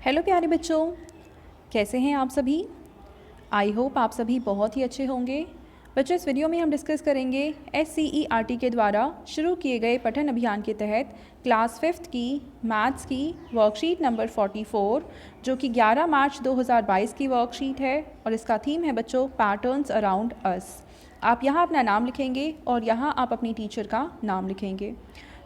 Hello प्यारे बच्चों, कैसे हैं आप सभी। आई होप आप सभी बहुत ही अच्छे होंगे। बच्चों, इस वीडियो में हम डिस्कस करेंगे SCERT के द्वारा शुरू किए गए पठन अभियान के तहत क्लास 5th की मैथ्स की वर्कशीट नंबर 44, जो कि 11 मार्च 2022 की वर्कशीट है और इसका थीम है बच्चों पैटर्न्स अराउंड अस। आप यहाँ अपना नाम लिखेंगे और यहाँ आप अपनी टीचर का नाम लिखेंगे।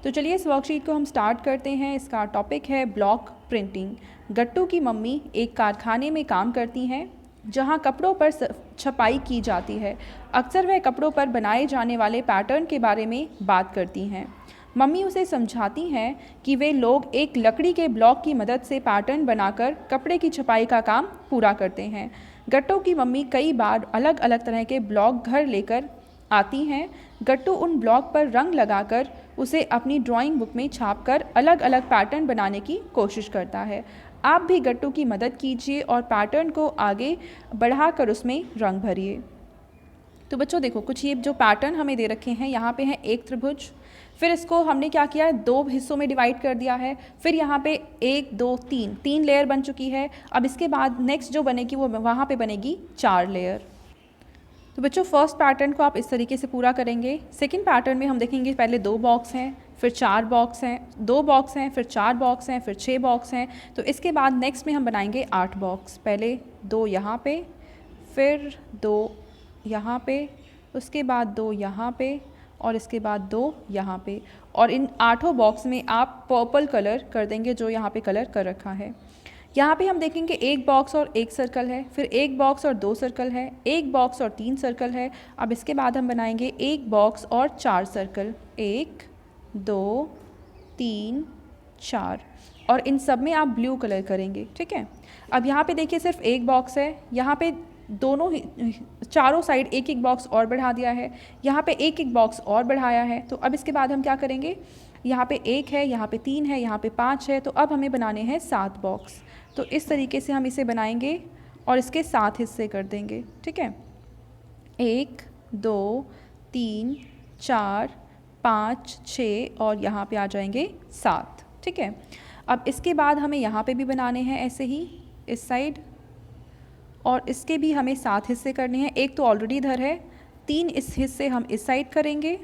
तो चलिए इस वर्कशीट को हम स्टार्ट करते हैं। इसका टॉपिक है ब्लॉक प्रिंटिंग। गट्टू की मम्मी एक कारखाने में काम करती हैं जहां कपड़ों पर छपाई की जाती है। अक्सर वह कपड़ों पर बनाए जाने वाले पैटर्न के बारे में बात करती हैं। मम्मी उसे समझाती हैं कि वे लोग एक लकड़ी के ब्लॉक की मदद से पैटर्न बनाकर कपड़े की छपाई का काम पूरा करते हैं। गट्टू की मम्मी कई बार अलग अलग तरह के ब्लॉक घर लेकर आती हैं। गट्टू उन ब्लॉक पर रंग लगाकर उसे अपनी ड्राइंग बुक में छापकर अलग अलग पैटर्न बनाने की कोशिश करता है। आप भी गट्टू की मदद कीजिए और पैटर्न को आगे बढ़ाकर उसमें रंग भरिए। तो बच्चों देखो, कुछ ये जो पैटर्न हमें दे रखे हैं, यहाँ पे है एक त्रिभुज, फिर इसको हमने क्या किया है, दो हिस्सों में डिवाइड कर दिया है। फिर यहाँ पे 1 2 3 लेयर बन चुकी है। अब इसके बाद नेक्स्ट जो बनेगी वो वहाँ पे बनेगी 4 लेयर। तो बच्चों फर्स्ट पैटर्न को आप इस तरीके से पूरा करेंगे। सेकंड पैटर्न में हम देखेंगे पहले 2 बॉक्स हैं, फिर 4 बॉक्स हैं, 2 बॉक्स हैं, फिर 4 बॉक्स हैं, फिर 6 बॉक्स हैं। तो इसके बाद नेक्स्ट में हम बनाएंगे 8 बॉक्स। पहले 2 यहाँ पे, फिर 2 यहाँ पे, उसके बाद 2 यहाँ पे और इसके बाद 2 यहाँ पे। और इन 8 बॉक्स में आप पर्पल कलर कर देंगे जो यहाँ पे कलर कर रखा है। यहाँ पे हम देखेंगे 1 बॉक्स और 1 सर्कल है, फिर 1 बॉक्स और 2 सर्कल है, 1 बॉक्स और 3 सर्कल है। अब इसके बाद हम बनाएंगे 1 बॉक्स और 4 सर्कल, 1 2 3 4, और इन सब में आप ब्लू कलर करेंगे। ठीक है। अब यहाँ पे देखिए सिर्फ 1 बॉक्स है, यहाँ पे दोनों चारों साइड 1 बॉक्स और बढ़ा दिया है, यहाँ पे 1 बॉक्स और बढ़ाया है। तो अब इसके बाद हम क्या करेंगे, यहाँ पे 1 है, यहाँ पे 3 है, यहाँ पे 5 है। तो अब हमें बनाने हैं 7 बॉक्स। तो इस तरीके से हम इसे बनाएंगे और इसके 7 हिस्से कर देंगे। ठीक है, 1 2 3 4 5 6 और यहाँ पे आ जाएंगे 7। ठीक है। अब इसके बाद हमें यहाँ पे भी बनाने हैं ऐसे ही इस साइड, और इसके भी हमें 7 हिस्से करने हैं। एक तो ऑलरेडी इधर है, 3 इस हिस्से हम इस साइड करेंगे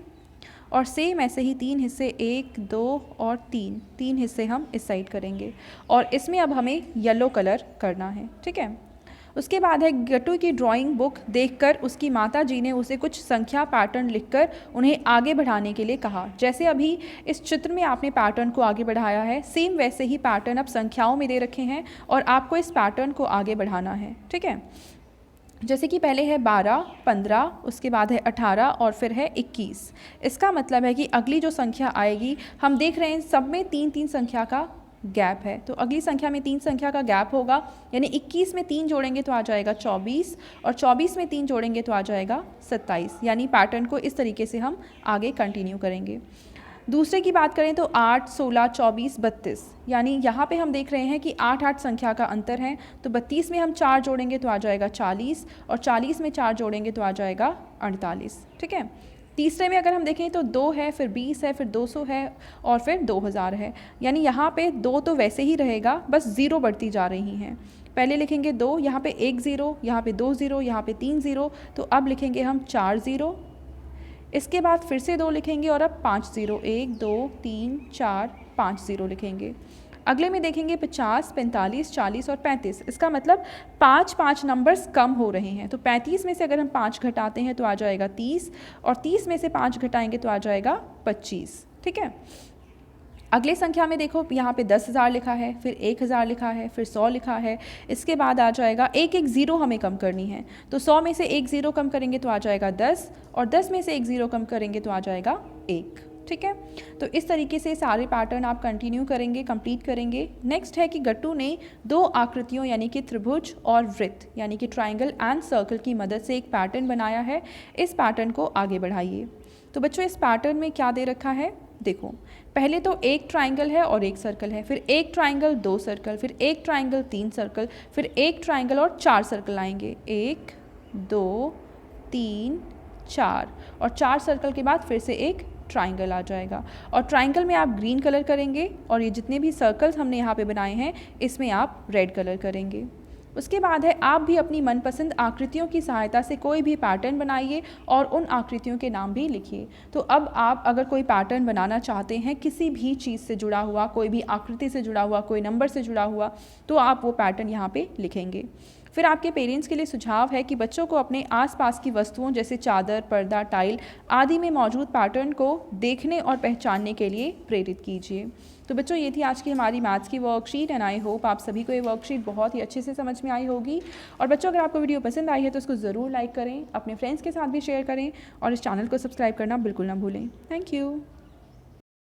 और सेम ऐसे ही 3 हिस्से 1 2 और 3 हिस्से हम इस साइड करेंगे। और इसमें अब हमें येलो कलर करना है। ठीक है। उसके बाद है गट्टू की ड्राइंग बुक देखकर उसकी माता जी ने उसे कुछ संख्या पैटर्न लिखकर उन्हें आगे बढ़ाने के लिए कहा। जैसे अभी इस चित्र में आपने पैटर्न को आगे बढ़ाया है, सेम वैसे ही पैटर्न अब संख्याओं में दे रखे हैं और आपको इस पैटर्न को आगे बढ़ाना है। ठीक है। जैसे कि पहले है 12 15, उसके बाद है 18 और फिर है 21। इसका मतलब है कि अगली जो संख्या आएगी, हम देख रहे हैं सब में 3 संख्या का गैप है। तो अगली संख्या में 3 संख्या का गैप होगा, यानी 21 में 3 जोड़ेंगे तो आ जाएगा 24 और 24 में 3 जोड़ेंगे तो आ जाएगा 27। यानी पैटर्न को इस तरीके से हम आगे कंटिन्यू करेंगे। दूसरे की बात करें तो 8 16 24 32, यानी यहाँ पे हम देख रहे हैं कि 8 संख्या का अंतर है। तो 32 में हम 4 जोड़ेंगे तो आ जाएगा 40 और 40 में 4 जोड़ेंगे तो आ जाएगा 48। ठीक है। तीसरे में अगर हम देखें तो 2 है, फिर 20 है, फिर 200 है और फिर 2000 है। यानी यहाँ पे 2 तो वैसे ही रहेगा, बस 0 बढ़ती जा रही हैं। पहले लिखेंगे 2, यहाँ पे 1 0, यहाँ पे 2 0, यहाँ पे 3 0। तो अब लिखेंगे हम 4 0, इसके बाद फिर से 2 लिखेंगे और अब 5 0, 1 2 3 4 5 0 लिखेंगे। अगले में देखेंगे 50 45 40 और 35। इसका मतलब 5 नंबर्स कम हो रहे हैं। तो 35 में से अगर हम 5 घटाते हैं तो आ जाएगा 30 और 30 में से 5 घटाएंगे तो आ जाएगा 25। ठीक है। अगले संख्या में देखो, यहाँ पे 10,000 लिखा है, फिर 1000 लिखा है, फिर 100 लिखा है। इसके बाद आ जाएगा 1 0 हमें कम करनी है। तो 100 में से 1 0 कम करेंगे तो आ जाएगा 10 और 10 में से 1 0 कम करेंगे तो आ जाएगा 1। ठीक है। तो इस तरीके से सारे पैटर्न आप कंटिन्यू करेंगे, कंप्लीट करेंगे। नेक्स्ट है कि गट्टू ने 2 आकृतियों यानी कि त्रिभुज और वृत्त यानी कि ट्राइंगल एंड सर्कल की मदद से एक पैटर्न बनाया है। इस पैटर्न को आगे बढ़ाइए। तो बच्चों इस पैटर्न में क्या दे रखा है, देखो पहले तो 1 ट्राइंगल है और 1 सर्कल है, फिर 1 ट्राइंगल 2 सर्कल, फिर 1 ट्राइंगल 3 सर्कल, फिर 1 ट्राइंगल और 4 सर्कल आएंगे। 1 2 3 4 और 4 सर्कल के बाद फिर से एक ट्राइंगल आ जाएगा। और ट्राइंगल में आप ग्रीन कलर करेंगे और ये जितने भी सर्कल्स हमने यहाँ पे बनाए हैं इसमें आप रेड कलर करेंगे। उसके बाद है आप भी अपनी मनपसंद आकृतियों की सहायता से कोई भी पैटर्न बनाइए और उन आकृतियों के नाम भी लिखिए। तो अब आप अगर कोई पैटर्न बनाना चाहते हैं किसी भी चीज़ से जुड़ा हुआ, कोई भी आकृति से जुड़ा हुआ, कोई नंबर से जुड़ा हुआ, तो आप वो पैटर्न यहाँ पे लिखेंगे। फिर आपके पेरेंट्स के लिए सुझाव है कि बच्चों को अपने आसपास की वस्तुओं जैसे चादर, पर्दा, टाइल आदि में मौजूद पैटर्न को देखने और पहचानने के लिए प्रेरित कीजिए। तो बच्चों ये थी आज की हमारी मैथ्स की वर्कशीट एंड आई होप आप सभी को ये वर्कशीट बहुत ही अच्छे से समझ में आई होगी। और बच्चों अगर आपको वीडियो पसंद आई है तो उसको ज़रूर लाइक करें, अपने फ्रेंड्स के साथ भी शेयर करें और इस चैनल को सब्सक्राइब करना बिल्कुल ना भूलें। Thank you.